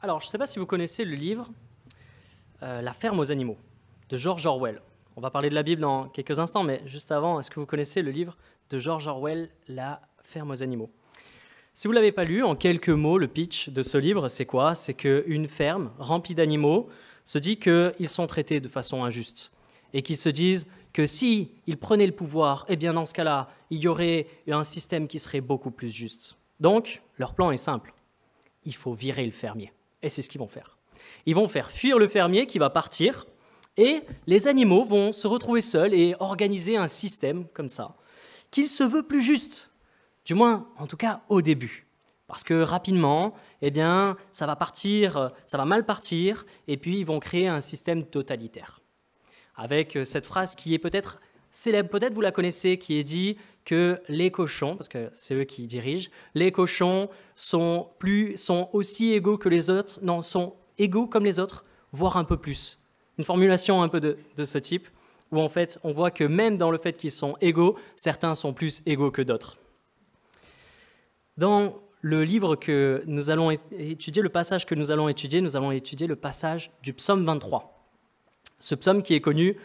Alors, je ne sais pas si vous connaissez le livre La ferme aux animaux de George Orwell. On va parler de la Bible dans quelques instants, mais juste avant, est-ce que vous connaissez le livre de George Orwell, La ferme aux animaux? Si vous ne l'avez pas lu, en quelques mots, le pitch de ce livre, c'est quoi? C'est qu'une ferme remplie d'animaux se dit qu'ils sont traités de façon injuste et qu'ils se disent que s'ils prenaient le pouvoir, eh bien dans ce cas-là, il y aurait un système qui serait beaucoup plus juste. Donc, leur plan est simple. Il faut virer le fermier. Et c'est ce qu'ils vont faire. Ils vont faire fuir le fermier qui va partir et les animaux vont se retrouver seuls et organiser un système comme ça, qu'il se veut plus juste. Du moins, en tout cas, au début. Parce que rapidement, eh bien, ça va mal partir, et puis ils vont créer un système totalitaire. Avec cette phrase qui est peut-être célèbre, peut-être vous la connaissez, qui est dit que les cochons, parce que c'est eux qui dirigent, les cochons sont aussi égaux que les autres, non, sont égaux comme les autres, voire un peu plus. Une formulation un peu de ce type, où en fait, on voit que même dans le fait qu'ils sont égaux, certains sont plus égaux que d'autres. Dans le livre que nous allons étudier, le passage que nous allons étudier le passage du psaume 23. Ce psaume qui est connu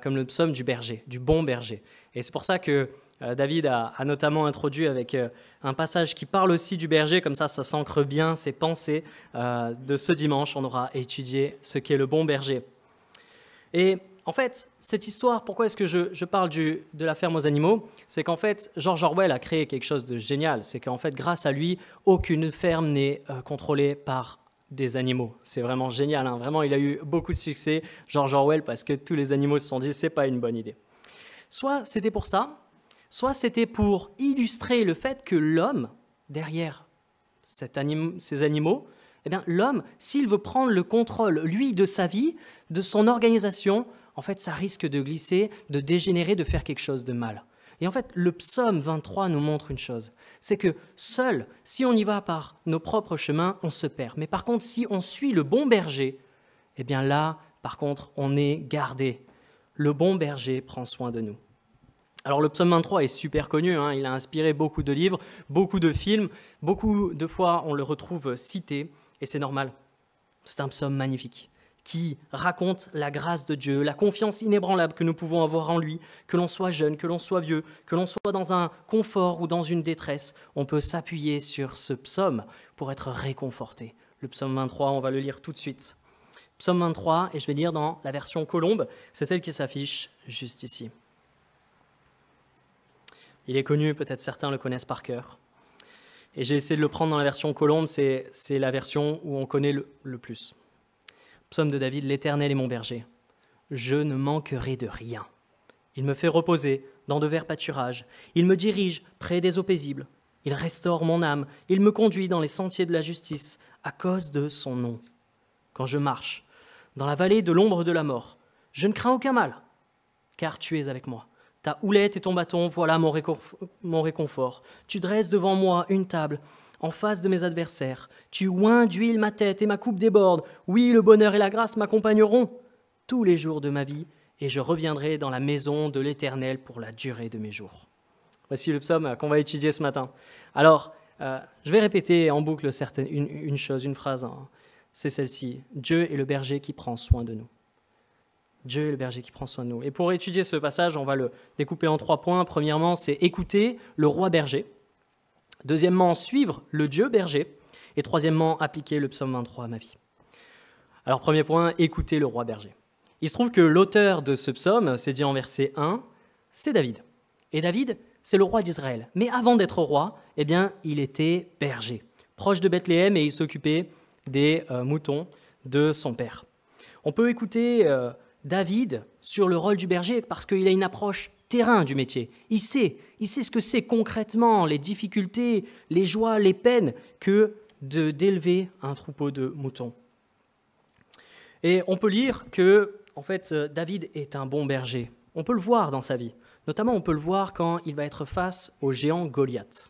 comme le psaume du berger, du bon berger. Et c'est pour ça que David a notamment introduit avec un passage qui parle aussi du berger, comme ça s'ancre bien ses pensées. De ce dimanche, on aura étudié ce qu'est le bon berger. Et en fait, cette histoire, pourquoi est-ce que je parle de la ferme aux animaux? C'est qu'en fait, George Orwell a créé quelque chose de génial. C'est qu'en fait, grâce à lui, aucune ferme n'est contrôlée par des animaux. C'est vraiment génial, hein. Vraiment, il a eu beaucoup de succès, George Orwell, parce que tous les animaux se sont dit, c'est pas une bonne idée. Soit c'était pour ça, soit c'était pour illustrer le fait que l'homme, derrière ces animaux, eh bien, l'homme, s'il veut prendre le contrôle, lui, de sa vie, de son organisation, en fait, ça risque de glisser, de dégénérer, de faire quelque chose de mal. Et en fait, le psaume 23 nous montre une chose, c'est que seul, si on y va par nos propres chemins, on se perd. Mais par contre, si on suit le bon berger, eh bien là, par contre, on est gardé. Le bon berger prend soin de nous. Alors le psaume 23 est super connu, hein, il a inspiré beaucoup de livres, beaucoup de films, beaucoup de fois on le retrouve cité, et c'est normal. C'est un psaume magnifique qui raconte la grâce de Dieu, la confiance inébranlable que nous pouvons avoir en lui, que l'on soit jeune, que l'on soit vieux, que l'on soit dans un confort ou dans une détresse. On peut s'appuyer sur ce psaume pour être réconforté. Le psaume 23, on va le lire tout de suite. Psaume 23, et je vais lire dans la version Colombe, c'est celle qui s'affiche juste ici. Il est connu, peut-être certains le connaissent par cœur. Et j'ai essayé de le prendre dans la version Colombe, c'est la version où on connaît le plus. Psaume de David, l'Éternel est mon berger. Je ne manquerai de rien. Il me fait reposer dans de verts pâturages. Il me dirige près des eaux paisibles. Il restaure mon âme. Il me conduit dans les sentiers de la justice à cause de son nom. Quand je marche dans la vallée de l'ombre de la mort, je ne crains aucun mal, car tu es avec moi. Ta houlette et ton bâton, voilà mon réconfort. Tu dresses devant moi une table en face de mes adversaires. Tu oins d'huile ma tête et ma coupe déborde. Oui, le bonheur et la grâce m'accompagneront tous les jours de ma vie, et je reviendrai dans la maison de l'Éternel pour la durée de mes jours. Voici le psaume qu'on va étudier ce matin. Alors, je vais répéter en boucle une phrase. Hein. C'est celle-ci. Dieu est le berger qui prend soin de nous. Dieu est le berger qui prend soin de nous. Et pour étudier ce passage, on va le découper en 3 points. Premièrement, c'est écouter le roi berger. Deuxièmement, suivre le Dieu berger. Et troisièmement, appliquer le psaume 23 à ma vie. Alors, premier point, écouter le roi berger. Il se trouve que l'auteur de ce psaume, c'est dit en verset 1, c'est David. Et David, c'est le roi d'Israël. Mais avant d'être roi, eh bien, il était berger, proche de Bethléem, et il s'occupait des moutons de son père. On peut écouter David sur le rôle du berger parce qu'il a une approche terrain du métier. Il sait ce que c'est concrètement, les difficultés, les joies, les peines que d'élever un troupeau de moutons. Et on peut lire que, en fait, David est un bon berger. On peut le voir dans sa vie. Notamment, on peut le voir quand il va être face au géant Goliath.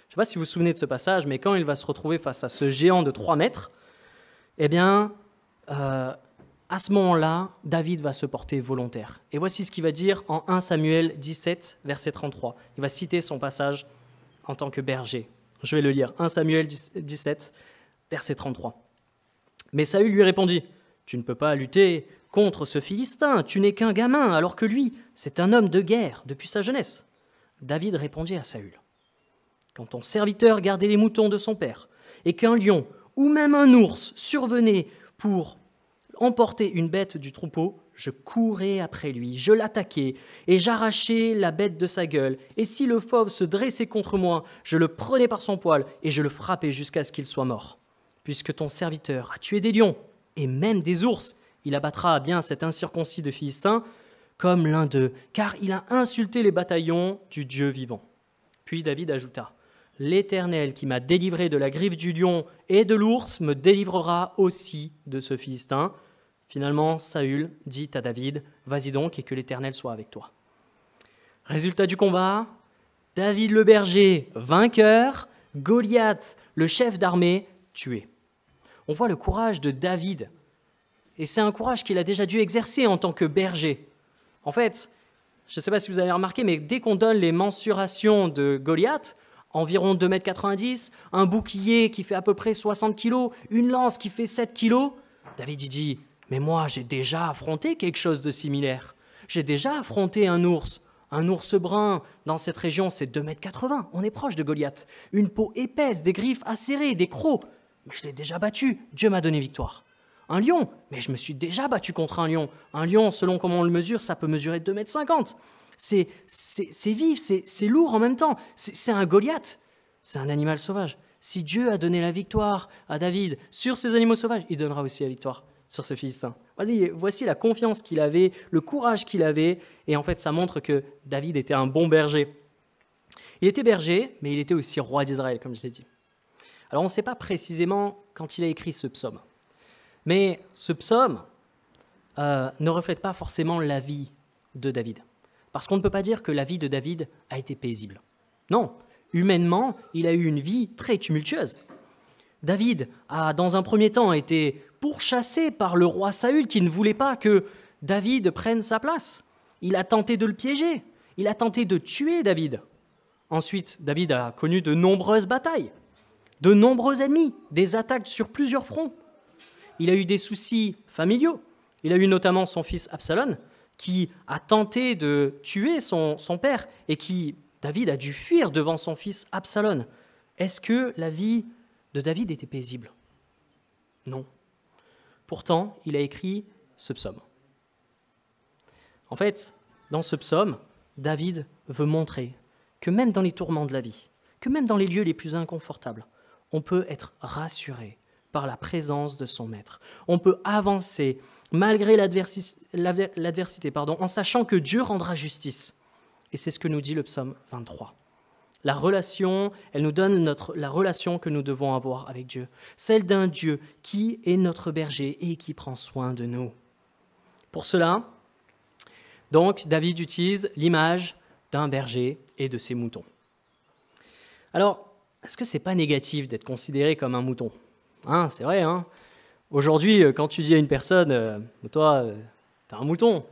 Je ne sais pas si vous vous souvenez de ce passage, mais quand il va se retrouver face à ce géant de 3 mètres, eh bien, à ce moment-là, David va se porter volontaire. Et voici ce qu'il va dire en 1 Samuel 17, verset 33. Il va citer son passage en tant que berger. Je vais le lire. 1 Samuel 17, verset 33. Mais Saül lui répondit, « Tu ne peux pas lutter contre ce Philistin, tu n'es qu'un gamin, alors que lui, c'est un homme de guerre depuis sa jeunesse. » David répondit à Saül, « Quand ton serviteur gardait les moutons de son père, et qu'un lion ou même un ours survenait pour emporter une bête du troupeau, je courais après lui, je l'attaquais, et j'arrachais la bête de sa gueule. Et si le fauve se dressait contre moi, je le prenais par son poil, et je le frappais jusqu'à ce qu'il soit mort. Puisque ton serviteur a tué des lions, et même des ours, il abattra bien cet incirconcis de Philistin, comme l'un d'eux, car il a insulté les bataillons du Dieu vivant. » Puis David ajouta, « L'Éternel qui m'a délivré de la griffe du lion et de l'ours me délivrera aussi de ce Philistin. » Finalement, Saül dit à David, « Vas-y donc et que l'Éternel soit avec toi. » Résultat du combat, David le berger, vainqueur, Goliath, le chef d'armée, tué. On voit le courage de David, et c'est un courage qu'il a déjà dû exercer en tant que berger. En fait, je ne sais pas si vous avez remarqué, mais dès qu'on donne les mensurations de Goliath, environ 2,90 m, un bouclier qui fait à peu près 60 kg, une lance qui fait 7 kg, David dit, « Mais moi, j'ai déjà affronté quelque chose de similaire. J'ai déjà affronté un ours brun. Dans cette région, c'est 2,80 m. On est proche de Goliath. Une peau épaisse, des griffes acérées, des crocs. Mais je l'ai déjà battu. Dieu m'a donné victoire. Un lion, mais je me suis déjà battu contre un lion. Un lion, selon comment on le mesure, ça peut mesurer 2,50 m. C'est vif, c'est lourd en même temps. C'est un Goliath. C'est un animal sauvage. Si Dieu a donné la victoire à David sur ces animaux sauvages, il donnera aussi la victoire sur ce Philistin. Voici la confiance qu'il avait, le courage qu'il avait, et en fait ça montre que David était un bon berger. Il était berger, mais il était aussi roi d'Israël, comme je l'ai dit. Alors on ne sait pas précisément quand il a écrit ce psaume, mais ce psaume ne reflète pas forcément la vie de David, parce qu'on ne peut pas dire que la vie de David a été paisible. Non, humainement, il a eu une vie très tumultueuse. David a, dans un premier temps, été pourchassé par le roi Saül qui ne voulait pas que David prenne sa place. Il a tenté de le piéger, il a tenté de tuer David. Ensuite, David a connu de nombreuses batailles, de nombreux ennemis, des attaques sur plusieurs fronts. Il a eu des soucis familiaux. Il a eu notamment son fils Absalom qui a tenté de tuer son père et qui, David a dû fuir devant son fils Absalom. Est-ce que la vie de David était paisible? Non. Pourtant, il a écrit ce psaume. En fait, dans ce psaume, David veut montrer que même dans les tourments de la vie, que même dans les lieux les plus inconfortables, on peut être rassuré par la présence de son maître. On peut avancer malgré l'adversité, en sachant que Dieu rendra justice. Et c'est ce que nous dit le psaume 23. La relation, elle nous donne la relation que nous devons avoir avec Dieu, celle d'un Dieu qui est notre berger et qui prend soin de nous. Pour cela, donc, David utilise l'image d'un berger et de ses moutons. Alors, est-ce que ce n'est pas négatif d'être considéré comme un mouton? C'est vrai, hein. Aujourd'hui, quand tu dis à une personne « Toi, t'es un mouton »,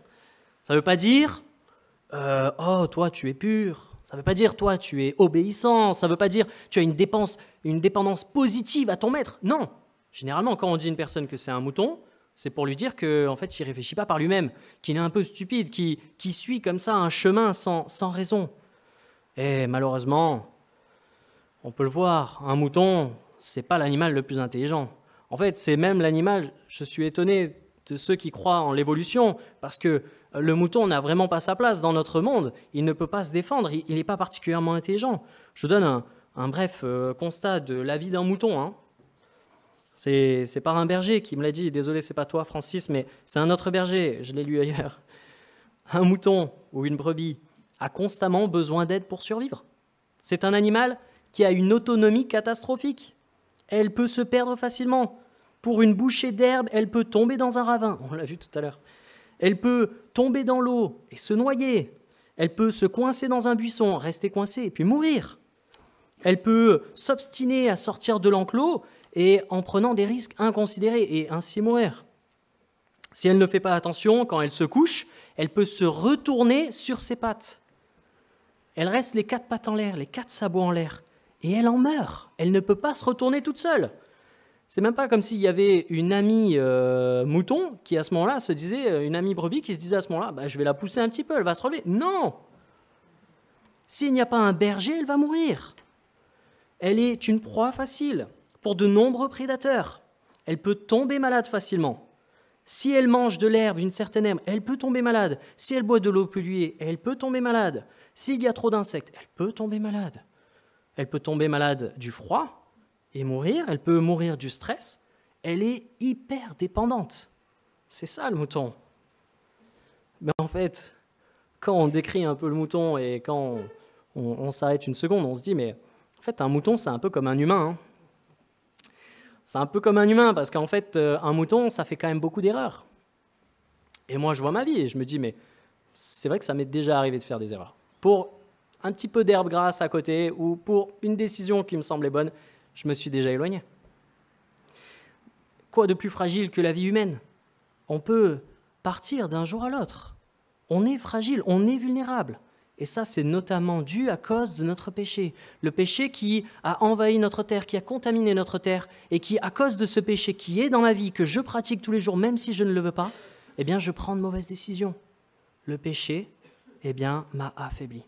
ça ne veut pas dire « Oh, toi, tu es pur ». Ça ne veut pas dire, toi, tu es obéissant. Ça ne veut pas dire, tu as une dépendance positive à ton maître. Non. Généralement, quand on dit à une personne que c'est un mouton, c'est pour lui dire qu'en fait, il ne réfléchit pas par lui-même, qu'il est un peu stupide, qui suit comme ça un chemin sans raison. Et malheureusement, on peut le voir, un mouton, ce n'est pas l'animal le plus intelligent. En fait, c'est même l'animal, je suis étonné de ceux qui croient en l'évolution, parce que le mouton n'a vraiment pas sa place dans notre monde. Il ne peut pas se défendre, il n'est pas particulièrement intelligent. Je donne un bref constat de la vie d'un mouton. C'est par un berger qui me l'a dit. Désolé, c'est pas toi, Francis, mais c'est un autre berger. Je l'ai lu ailleurs. Un mouton ou une brebis a constamment besoin d'aide pour survivre. C'est un animal qui a une autonomie catastrophique. Elle peut se perdre facilement. Pour une bouchée d'herbe, elle peut tomber dans un ravin. On l'a vu tout à l'heure. Elle peut tomber dans l'eau et se noyer. Elle peut se coincer dans un buisson, rester coincée et puis mourir. Elle peut s'obstiner à sortir de l'enclos et en prenant des risques inconsidérés et ainsi mourir. Si elle ne fait pas attention, quand elle se couche, elle peut se retourner sur ses pattes. Elle reste les 4 pattes en l'air, les 4 sabots en l'air, et elle en meurt. Elle ne peut pas se retourner toute seule. C'est même pas comme s'il y avait une amie mouton qui, à ce moment-là, se disait, une amie brebis qui se disait à ce moment-là, je vais la pousser un petit peu, elle va se relever. Non! S'il n'y a pas un berger, elle va mourir. Elle est une proie facile pour de nombreux prédateurs. Elle peut tomber malade facilement. Si elle mange de l'herbe, une certaine herbe, elle peut tomber malade. Si elle boit de l'eau polluée, elle peut tomber malade. S'il y a trop d'insectes, elle peut tomber malade. Elle peut tomber malade du froid et mourir. Elle peut mourir du stress. Elle est hyper dépendante. C'est ça le mouton. Mais en fait, quand on décrit un peu le mouton et quand on s'arrête une seconde, on se dit, mais en fait, un mouton, c'est un peu comme un humain. C'est un peu comme un humain, parce qu'en fait, un mouton, ça fait quand même beaucoup d'erreurs. Et moi, je vois ma vie et je me dis, mais c'est vrai que ça m'est déjà arrivé de faire des erreurs. Pour un petit peu d'herbe grasse à côté ou pour une décision qui me semblait bonne, je me suis déjà éloigné. Quoi de plus fragile que la vie humaine? On peut partir d'un jour à l'autre. On est fragile, on est vulnérable. Et ça, c'est notamment dû à cause de notre péché. Le péché qui a envahi notre terre, qui a contaminé notre terre, et qui, à cause de ce péché qui est dans ma vie, que je pratique tous les jours, même si je ne le veux pas, eh bien, je prends de mauvaises décisions. Le péché, eh bien, m'a affaibli.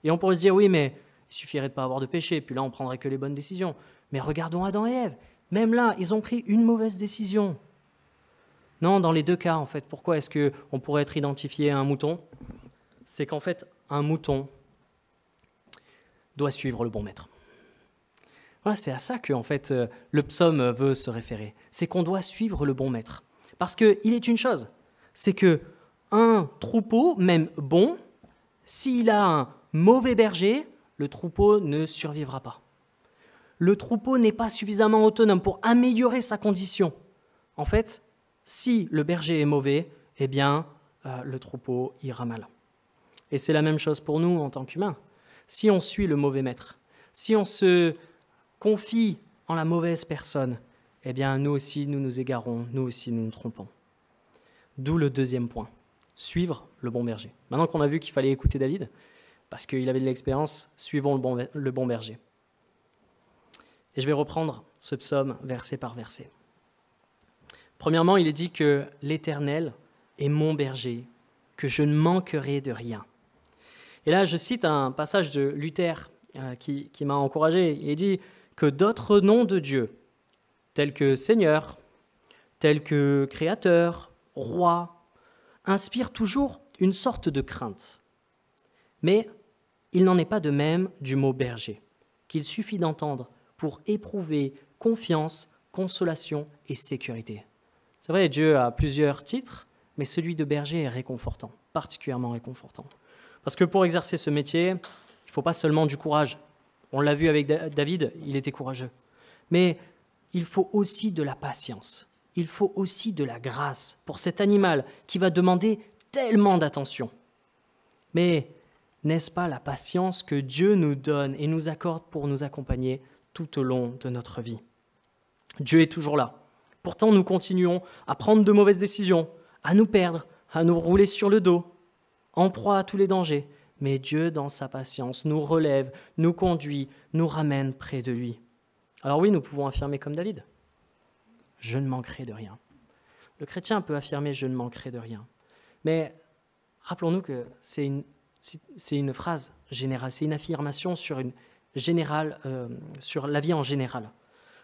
Et on pourrait se dire, oui, mais il suffirait de ne pas avoir de péché, puis là, on prendrait que les bonnes décisions. Mais regardons Adam et Ève. Même là, ils ont pris une mauvaise décision. Non, dans les deux cas, en fait, pourquoi est-ce qu'on pourrait être identifié à un mouton? C'est qu'en fait, un mouton doit suivre le bon maître. Voilà, c'est à ça que en fait, le psaume veut se référer. C'est qu'on doit suivre le bon maître. Parce qu'il est une chose, c'est qu'un troupeau, même bon, s'il a un mauvais berger, le troupeau ne survivra pas. Le troupeau n'est pas suffisamment autonome pour améliorer sa condition. En fait, si le berger est mauvais, eh bien, le troupeau ira mal. Et c'est la même chose pour nous en tant qu'humains. Si on suit le mauvais maître, si on se confie en la mauvaise personne, eh bien nous aussi nous nous égarons, nous aussi nous nous trompons. D'où le deuxième point, suivre le bon berger. Maintenant qu'on a vu qu'il fallait écouter David, parce qu'il avait de l'expérience, suivons le bon berger. Et je vais reprendre ce psaume verset par verset. Premièrement, il est dit que l'Éternel est mon berger, que je ne manquerai de rien. Et là, je cite un passage de Luther qui m'a encouragé. Il dit que d'autres noms de Dieu, tels que Seigneur, tels que Créateur, Roi, inspirent toujours une sorte de crainte. Mais il n'en est pas de même du mot berger, qu'il suffit d'entendre pour éprouver confiance, consolation et sécurité. C'est vrai, Dieu a plusieurs titres, mais celui de berger est réconfortant, particulièrement réconfortant. Parce que pour exercer ce métier, il ne faut pas seulement du courage. On l'a vu avec David, il était courageux. Mais il faut aussi de la patience. Il faut aussi de la grâce pour cet animal qui va demander tellement d'attention. Mais n'est-ce pas la patience que Dieu nous donne et nous accorde pour nous accompagner tout au long de notre vie? Dieu est toujours là. Pourtant, nous continuons à prendre de mauvaises décisions, à nous perdre, à nous rouler sur le dos, en proie à tous les dangers. Mais Dieu, dans sa patience, nous relève, nous conduit, nous ramène près de lui. Alors oui, nous pouvons affirmer comme David, « Je ne manquerai de rien ». Le chrétien peut affirmer « Je ne manquerai de rien ». Mais rappelons-nous que c'est une phrase générale, c'est une affirmation sur la vie en général.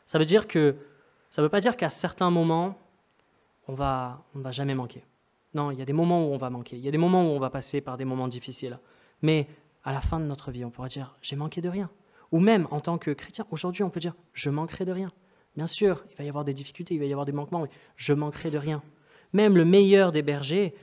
Ça veut pas dire qu'à certains moments, on va jamais manquer. Non, il y a des moments où on va manquer, il y a des moments où on va passer par des moments difficiles. Mais à la fin de notre vie, on pourra dire « j'ai manqué de rien ». Ou même en tant que chrétien, aujourd'hui, on peut dire « je manquerai de rien ». Bien sûr, il va y avoir des difficultés, il va y avoir des manquements, mais je manquerai de rien. Même le meilleur des bergers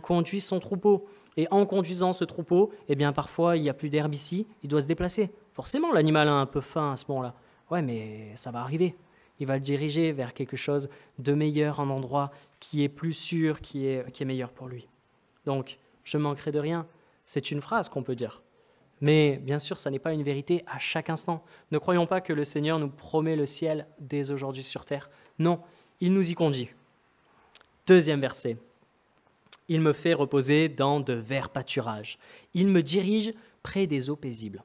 conduit son troupeau. Et en conduisant ce troupeau, parfois, il n'y a plus d'herbe ici, il doit se déplacer. Forcément, l'animal a un peu faim à ce moment-là. Ouais, mais ça va arriver. Il va le diriger vers quelque chose de meilleur, un endroit qui est plus sûr, qui est meilleur pour lui. Donc, je manquerai de rien, c'est une phrase qu'on peut dire. Mais bien sûr, ça n'est pas une vérité à chaque instant. Ne croyons pas que le Seigneur nous promet le ciel dès aujourd'hui sur terre. Non, il nous y conduit. Deuxième verset. Il me fait reposer dans de verts pâturages. Il me dirige près des eaux paisibles.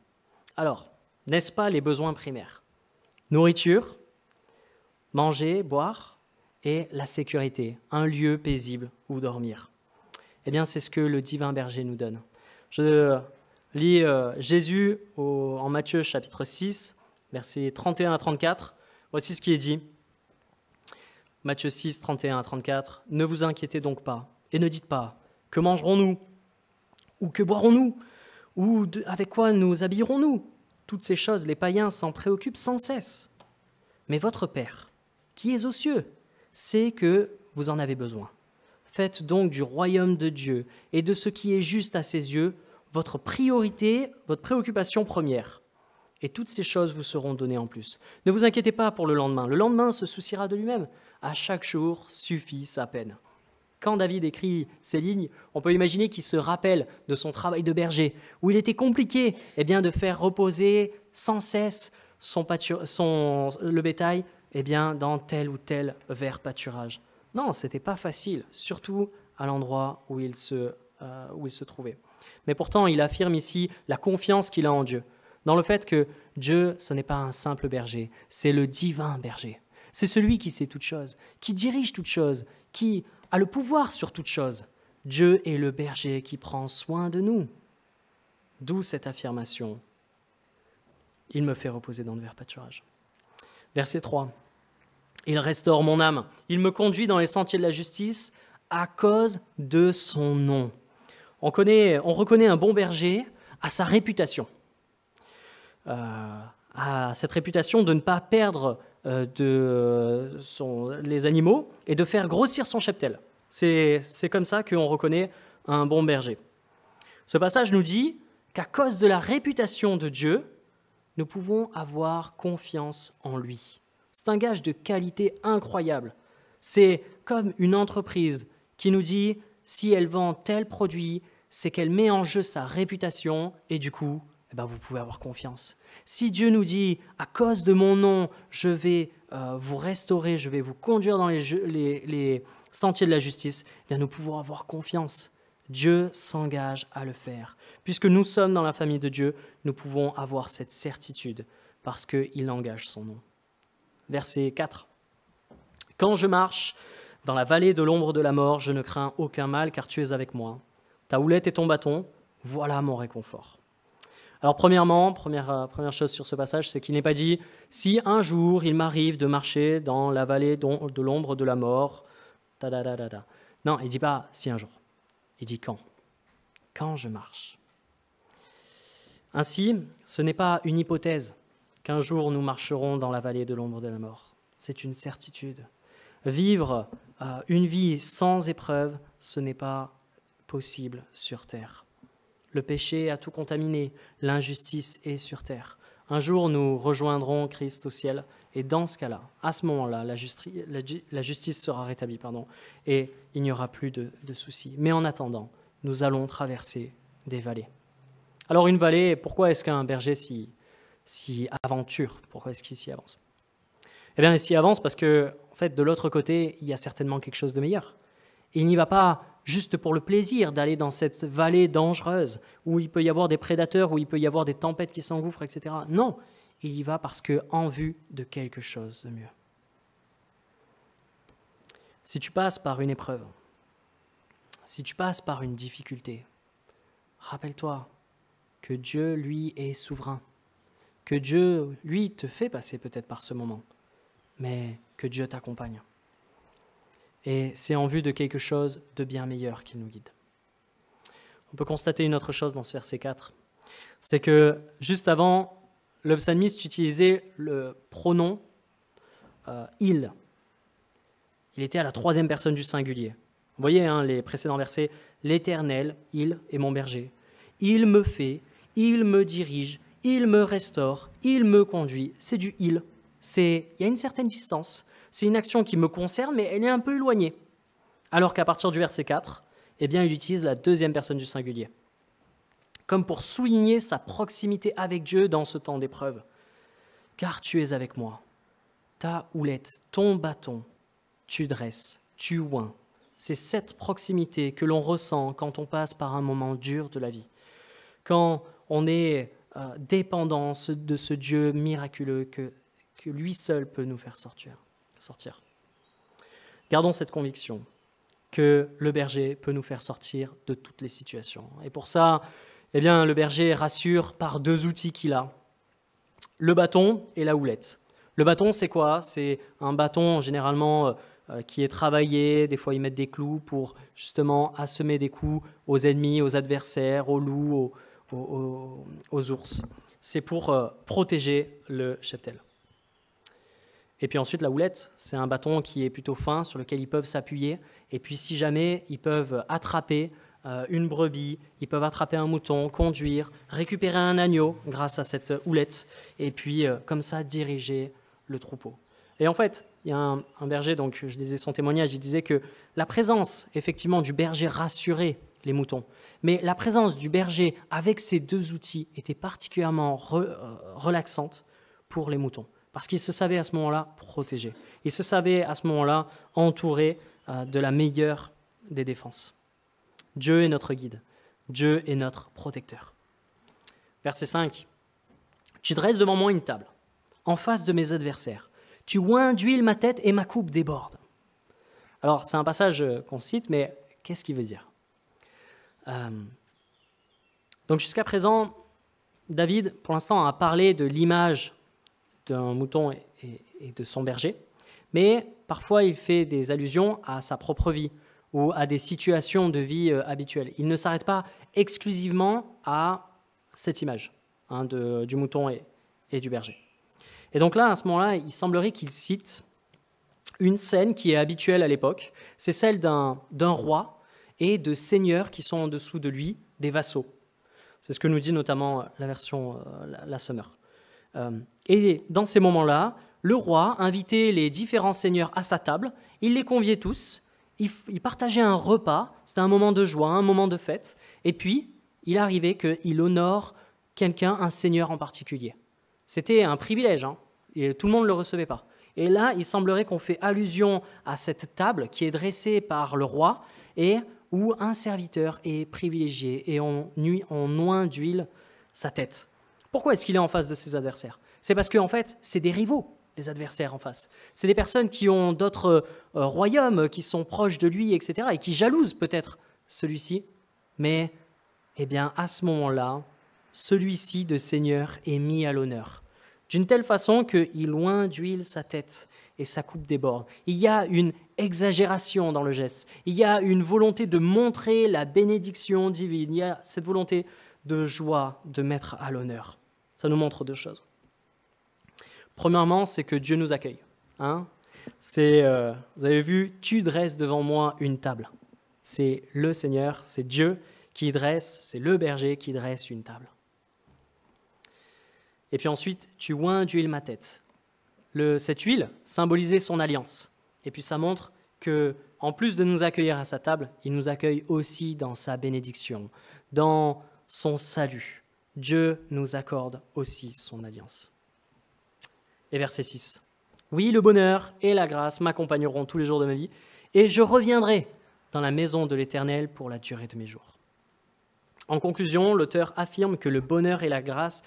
Alors, n'est-ce pas les besoins primaires? Nourriture, manger, boire et la sécurité, un lieu paisible où dormir. Eh bien, c'est ce que le divin berger nous donne. Je lis Jésus en Matthieu chapitre 6, versets 31 à 34. Voici ce qui est dit. Matthieu 6, 31 à 34. « Ne vous inquiétez donc pas et ne dites pas « Que mangerons-nous » ou « Que boirons-nous » ou « Avec quoi nous habillerons-nous » Toutes ces choses, les païens s'en préoccupent sans cesse. Mais votre Père, qui est aux cieux, sait que vous en avez besoin. Faites donc du royaume de Dieu et de ce qui est juste à ses yeux votre priorité, votre préoccupation première. Et toutes ces choses vous seront données en plus. Ne vous inquiétez pas pour le lendemain se souciera de lui-même. À chaque jour suffit sa peine. Quand David écrit ces lignes, on peut imaginer qu'il se rappelle de son travail de berger, où il était compliqué de faire reposer sans cesse le bétail dans tel ou tel vert pâturage. Non, ce n'était pas facile, surtout à l'endroit où il se trouvait. Mais pourtant, il affirme ici la confiance qu'il a en Dieu, dans le fait que Dieu, ce n'est pas un simple berger, c'est le divin berger. C'est celui qui sait toutes choses, qui dirige toutes choses, qui a le pouvoir sur toutes choses. Dieu est le berger qui prend soin de nous. D'où cette affirmation. Il me fait reposer dans le vert pâturage. Verset 3. Il restaure mon âme. Il me conduit dans les sentiers de la justice à cause de son nom. On reconnaît un bon berger à sa réputation. À cette réputation de ne pas perdre les animaux et de faire grossir son cheptel. C'est comme ça qu'on reconnaît un bon berger. Ce passage nous dit qu'à cause de la réputation de Dieu, nous pouvons avoir confiance en lui. C'est un gage de qualité incroyable. C'est comme une entreprise qui nous dit si elle vend tel produit, c'est qu'elle met en jeu sa réputation et du coup, vous pouvez avoir confiance. Si Dieu nous dit, à cause de mon nom, je vais vous restaurer, je vais vous conduire dans les sentiers de la justice, nous pouvons avoir confiance. Dieu s'engage à le faire. Puisque nous sommes dans la famille de Dieu, nous pouvons avoir cette certitude parce qu'il engage son nom. Verset 4. « Quand je marche dans la vallée de l'ombre de la mort, je ne crains aucun mal car tu es avec moi. Ta houlette et ton bâton, voilà mon réconfort. » Alors premièrement, première chose sur ce passage, c'est qu'il n'est pas dit « si un jour il m'arrive de marcher dans la vallée de l'ombre de la mort, ta-da-da-da-da ». Non, il ne dit pas « si un jour ». Il dit « quand ». Quand je marche. Ainsi, ce n'est pas une hypothèse qu'un jour nous marcherons dans la vallée de l'ombre de la mort. C'est une certitude. Vivre une vie sans épreuve, ce n'est pas possible sur terre. Le péché a tout contaminé, l'injustice est sur terre. Un jour, nous rejoindrons Christ au ciel, et dans ce cas-là, à ce moment-là, la justice sera rétablie, et il n'y aura plus de soucis. Mais en attendant, nous allons traverser des vallées. Alors une vallée, pourquoi est-ce qu'un berger s'y aventure? Pourquoi est-ce qu'il s'y avance? Eh bien, il s'y avance parce que, en fait, de l'autre côté, il y a certainement quelque chose de meilleur. Il n'y va pas juste pour le plaisir d'aller dans cette vallée dangereuse où il peut y avoir des prédateurs, où il peut y avoir des tempêtes qui s'engouffrent, etc. Non, il y va parce qu'en vue de quelque chose de mieux. Si tu passes par une épreuve, si tu passes par une difficulté, rappelle-toi que Dieu, lui, est souverain, que Dieu, lui, te fait passer peut-être par ce moment, mais que Dieu t'accompagne. Et c'est en vue de quelque chose de bien meilleur qu'il nous guide. On peut constater une autre chose dans ce verset 4, c'est que juste avant, le psalmiste utilisait le pronom « il ». Il était à la troisième personne du singulier. Vous voyez les précédents versets, « L'Éternel, il est mon berger. Il me fait, il me dirige, il me restaure, il me conduit. » C'est du « il ». Il y a une certaine distance. C'est une action qui me concerne, mais elle est un peu éloignée. Alors qu'à partir du verset 4, il utilise la deuxième personne du singulier, comme pour souligner sa proximité avec Dieu dans ce temps d'épreuve. « Car tu es avec moi, ta houlette, ton bâton, tu dresses, tu oins. » C'est cette proximité que l'on ressent quand on passe par un moment dur de la vie, quand on est dépendant de ce Dieu miraculeux que lui seul peut nous faire sortir. sortir. Gardons cette conviction que le berger peut nous faire sortir de toutes les situations. Et pour ça, eh bien, le berger rassure par 2 outils qu'il a, le bâton et la houlette. Le bâton, c'est quoi? C'est un bâton généralement qui est travaillé, des fois ils mettent des clous pour justement assommer des coups aux ennemis, aux adversaires, aux loups, aux ours. C'est pour protéger le cheptel. Et puis ensuite, la houlette, c'est un bâton qui est plutôt fin, sur lequel ils peuvent s'appuyer. Et puis si jamais ils peuvent attraper une brebis, ils peuvent attraper un mouton, conduire, récupérer un agneau grâce à cette houlette, et puis comme ça diriger le troupeau. Et en fait, il y a un berger, donc je lisais son témoignage, il disait que la présence effectivement du berger rassurait les moutons, mais la présence du berger avec ces 2 outils était particulièrement relaxante pour les moutons. Parce qu'il se savait à ce moment-là protégé. Il se savait à ce moment-là entouré de la meilleure des défenses. Dieu est notre guide. Dieu est notre protecteur. Verset 5. Tu dresses devant moi une table, en face de mes adversaires. Tu oins d'huile ma tête et ma coupe déborde. Alors, c'est un passage qu'on cite, mais qu'est-ce qu'il veut dire? Donc, jusqu'à présent, David, pour l'instant, a parlé de l'image d'un mouton et de son berger, mais parfois il fait des allusions à sa propre vie ou à des situations de vie habituelles. Il ne s'arrête pas exclusivement à cette image du mouton et du berger. Et donc là, à ce moment-là, il semblerait qu'il cite une scène qui est habituelle à l'époque, c'est celle d'un roi et de seigneurs qui sont en dessous de lui, des vassaux. C'est ce que nous dit notamment la version la Summer. Et dans ces moments-là, le roi invitait les différents seigneurs à sa table, il les conviait tous, il partageait un repas, c'était un moment de joie, un moment de fête, et puis il arrivait qu'il honore quelqu'un, un seigneur en particulier. C'était un privilège, et tout le monde ne le recevait pas. Et là, il semblerait qu'on fait allusion à cette table qui est dressée par le roi et où un serviteur est privilégié et on oint d'huile sa tête. Pourquoi est-ce qu'il est en face de ses adversaires? C'est parce qu'en fait, c'est des rivaux, les adversaires en face. C'est des personnes qui ont d'autres royaumes, qui sont proches de lui, etc., et qui jalousent peut-être celui-ci. Mais, eh bien, à ce moment-là, celui-ci de seigneur est mis à l'honneur, d'une telle façon qu'il oint d'huile sa tête et sa coupe déborde. Il y a une exagération dans le geste. Il y a une volonté de montrer la bénédiction divine. Il y a cette volonté de joie de mettre à l'honneur. Ça nous montre 2 choses. Premièrement, c'est que Dieu nous accueille. Vous avez vu, tu dresses devant moi une table. C'est le Seigneur, c'est Dieu qui dresse, c'est le berger qui dresse une table. Et puis ensuite, tu oins d'huile ma tête. Cette huile symbolisait son alliance. Et puis ça montre que, en plus de nous accueillir à sa table, il nous accueille aussi dans sa bénédiction, dans son salut. Dieu nous accorde aussi son alliance. Et verset 6. Oui, le bonheur et la grâce m'accompagneront tous les jours de ma vie, et je reviendrai dans la maison de l'Éternel pour la durée de mes jours. En conclusion, l'auteur affirme que le bonheur et la grâce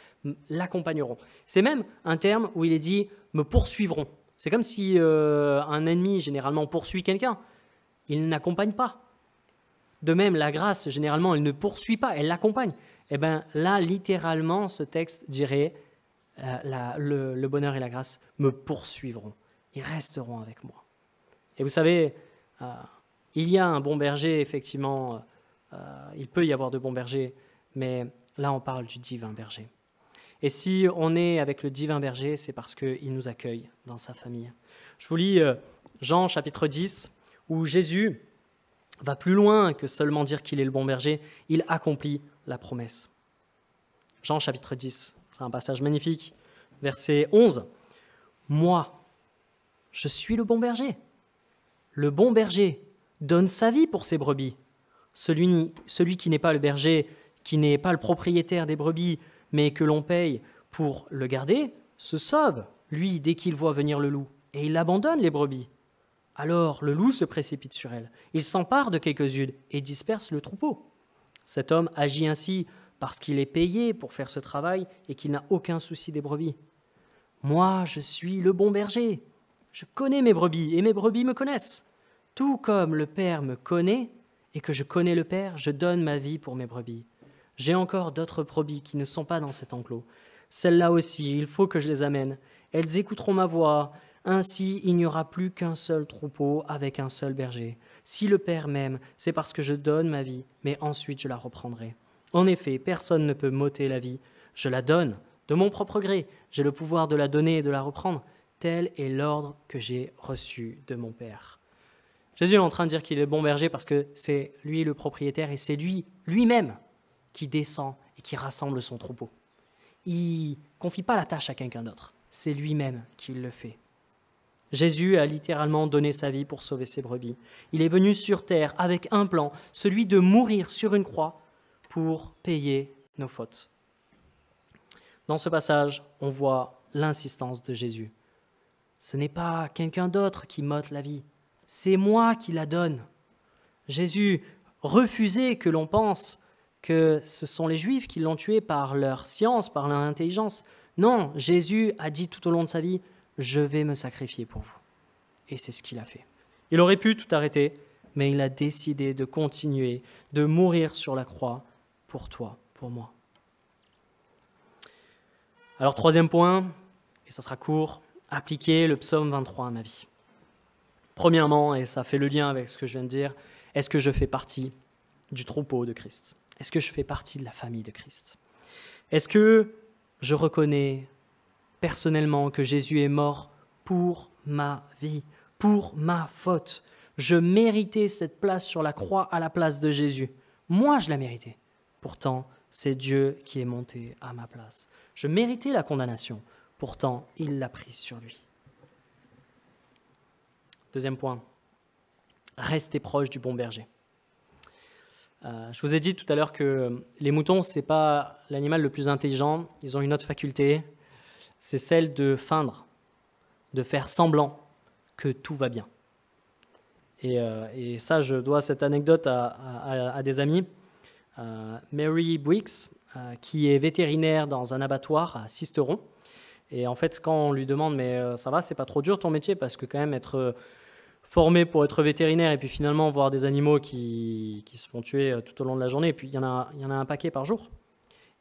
l'accompagneront. C'est même un terme où il est dit « me poursuivront ». C'est comme si un ennemi généralement poursuit quelqu'un. Il n'accompagne pas. De même, la grâce, généralement, elle ne poursuit pas, elle l'accompagne. Eh bien là, littéralement, ce texte dirait le bonheur et la grâce me poursuivront. Ils resteront avec moi. Et vous savez, il y a un bon berger, effectivement, il peut y avoir de bons bergers, mais là, on parle du divin berger. Et si on est avec le divin berger, c'est parce qu'il nous accueille dans sa famille. Je vous lis Jean chapitre 10, où Jésus va plus loin que seulement dire qu'il est le bon berger, il accomplit la promesse. Jean chapitre 10, c'est un passage magnifique, verset 11. « Moi, je suis le bon berger. Le bon berger donne sa vie pour ses brebis. Celui qui n'est pas le berger, qui n'est pas le propriétaire des brebis, mais que l'on paye pour le garder, se sauve, lui, dès qu'il voit venir le loup, et il abandonne les brebis. Alors le loup se précipite sur elle. Il s'empare de quelques-unes et disperse le troupeau. Cet homme agit ainsi parce qu'il est payé pour faire ce travail et qu'il n'a aucun souci des brebis. Moi, je suis le bon berger. Je connais mes brebis et mes brebis me connaissent. Tout comme le Père me connaît et que je connais le Père, je donne ma vie pour mes brebis. J'ai encore d'autres brebis qui ne sont pas dans cet enclos. Celles-là aussi, il faut que je les amène. Elles écouteront ma voix. Ainsi, il n'y aura plus qu'un seul troupeau avec un seul berger. Si le Père m'aime, c'est parce que je donne ma vie, mais ensuite je la reprendrai. En effet, personne ne peut m'ôter la vie. Je la donne de mon propre gré. J'ai le pouvoir de la donner et de la reprendre. Tel est l'ordre que j'ai reçu de mon Père. Jésus est en train de dire qu'il est le bon berger parce que c'est lui le propriétaire et c'est lui-même qui descend et qui rassemble son troupeau. Il ne confie pas la tâche à quelqu'un d'autre. C'est lui-même qui le fait. Jésus a littéralement donné sa vie pour sauver ses brebis. Il est venu sur terre avec un plan, celui de mourir sur une croix pour payer nos fautes. Dans ce passage, on voit l'insistance de Jésus. Ce n'est pas quelqu'un d'autre qui m'ôte la vie, c'est moi qui la donne. Jésus refusait que l'on pense que ce sont les Juifs qui l'ont tué par leur science, par leur intelligence. Non, Jésus a dit tout au long de sa vie, « Je vais me sacrifier pour vous. » Et c'est ce qu'il a fait. Il aurait pu tout arrêter, mais il a décidé de continuer, de mourir sur la croix pour toi, pour moi. Alors, troisième point, et ça sera court, appliquer le psaume 23 à ma vie. Premièrement, et ça fait le lien avec ce que je viens de dire, est-ce que je fais partie du troupeau de Christ ? Est-ce que je fais partie de la famille de Christ ? Est-ce que je reconnais personnellement que Jésus est mort pour ma vie, pour ma faute ? Je méritais cette place sur la croix à la place de Jésus. Moi, je la méritais. Pourtant, c'est Dieu qui est monté à ma place. Je méritais la condamnation. Pourtant, il l'a prise sur lui. Deuxième point, restez proche du bon berger. Je vous ai dit tout à l'heure que les moutons, ce n'est pas l'animal le plus intelligent. Ils ont une autre faculté, c'est celle de feindre, de faire semblant que tout va bien. Et ça, je dois cette anecdote à des amis. Mary Briggs, qui est vétérinaire dans un abattoir à Sisteron. Et en fait, quand on lui demande « mais ça va, c'est pas trop dur ton métier ?» parce que quand même être formé pour être vétérinaire et puis finalement voir des animaux qui se font tuer tout au long de la journée, et puis il y en a un paquet par jour.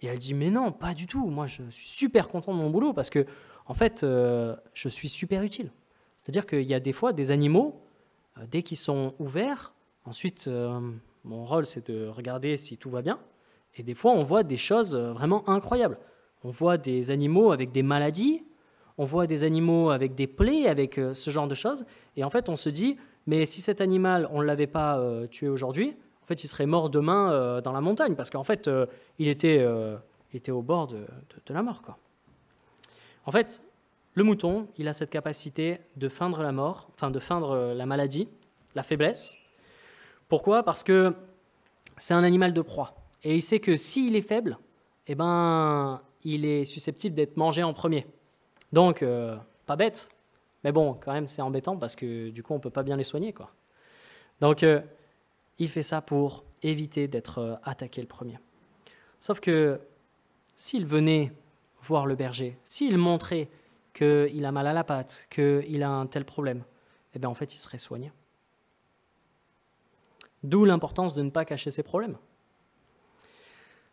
Et elle dit « mais non, pas du tout, moi je suis super content de mon boulot parce que en fait, je suis super utile. » C'est-à-dire qu'il y a des fois des animaux, dès qu'ils sont ouverts, ensuite mon rôle c'est de regarder si tout va bien, et des fois on voit des choses vraiment incroyables. On voit des animaux avec des maladies, on voit des animaux avec des plaies, avec ce genre de choses. Et en fait, on se dit, mais si cet animal, on ne l'avait pas tué aujourd'hui, en fait, il serait mort demain dans la montagne, parce qu'en fait, il était au bord de la mort, quoi. En fait, le mouton, il a cette capacité de feindre la mort, enfin de feindre la maladie, la faiblesse. Pourquoi ? Parce que c'est un animal de proie. Et il sait que s'il est faible, eh ben, il est susceptible d'être mangé en premier. Donc, pas bête, mais bon, quand même, c'est embêtant parce que du coup, on ne peut pas bien les soigner, quoi. Donc, il fait ça pour éviter d'être attaqué le premier. Sauf que s'il venait voir le berger, s'il montrait qu'il a mal à la patte, qu'il a un tel problème, eh bien, en fait, il serait soigné. D'où l'importance de ne pas cacher ses problèmes.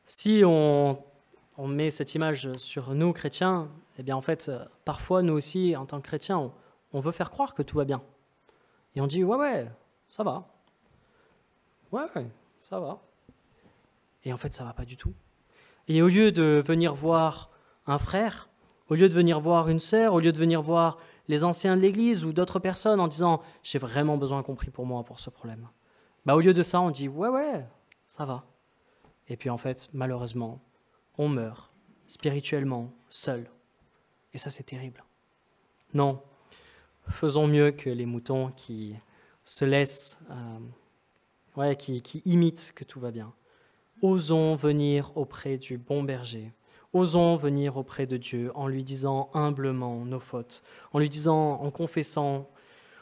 Si on met cette image sur nous, chrétiens, eh bien en fait, parfois, nous aussi, en tant que chrétiens, on veut faire croire que tout va bien. Et on dit, ouais, ça va. Ouais, ça va. Et en fait, ça ne va pas du tout. Et au lieu de venir voir un frère, au lieu de venir voir une sœur, au lieu de venir voir les anciens de l'Église ou d'autres personnes en disant, j'ai vraiment besoin qu'on prie pour moi pour ce problème. Au lieu de ça, on dit, ouais, ça va. Et puis en fait, malheureusement, on meurt spirituellement seul. Et ça, c'est terrible. Non, faisons mieux que les moutons qui se laissent, qui imitent que tout va bien. Osons venir auprès du bon berger. Osons venir auprès de Dieu en lui disant humblement nos fautes, en lui disant, en confessant,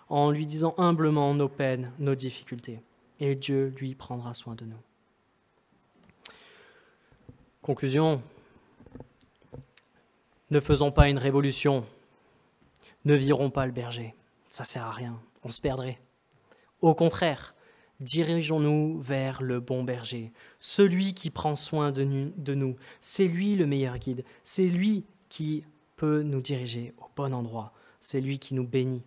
en lui disant humblement nos peines, nos difficultés. Et Dieu, lui, prendra soin de nous. Conclusion, ne faisons pas une révolution, ne virons pas le berger, ça ne sert à rien, on se perdrait. Au contraire, dirigeons-nous vers le bon berger, celui qui prend soin de nous. C'est lui le meilleur guide, c'est lui qui peut nous diriger au bon endroit, c'est lui qui nous bénit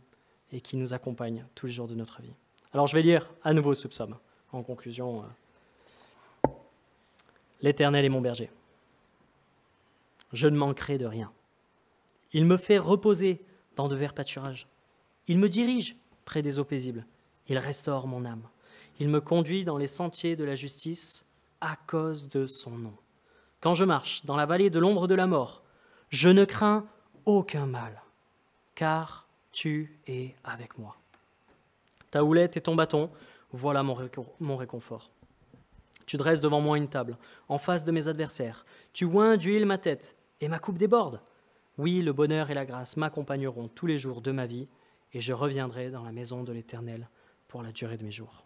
et qui nous accompagne tous les jours de notre vie. Alors je vais lire à nouveau ce psaume. En conclusion, l'Éternel est mon berger. Je ne manquerai de rien. Il me fait reposer dans de verts pâturages. Il me dirige près des eaux paisibles. Il restaure mon âme. Il me conduit dans les sentiers de la justice à cause de son nom. Quand je marche dans la vallée de l'ombre de la mort, je ne crains aucun mal, car tu es avec moi. Ta houlette et ton bâton, voilà mon réconfort. Tu dresses devant moi une table, en face de mes adversaires. Tu oins d'huile ma tête, et ma coupe déborde. Oui, le bonheur et la grâce m'accompagneront tous les jours de ma vie, et je reviendrai dans la maison de l'Éternel pour la durée de mes jours.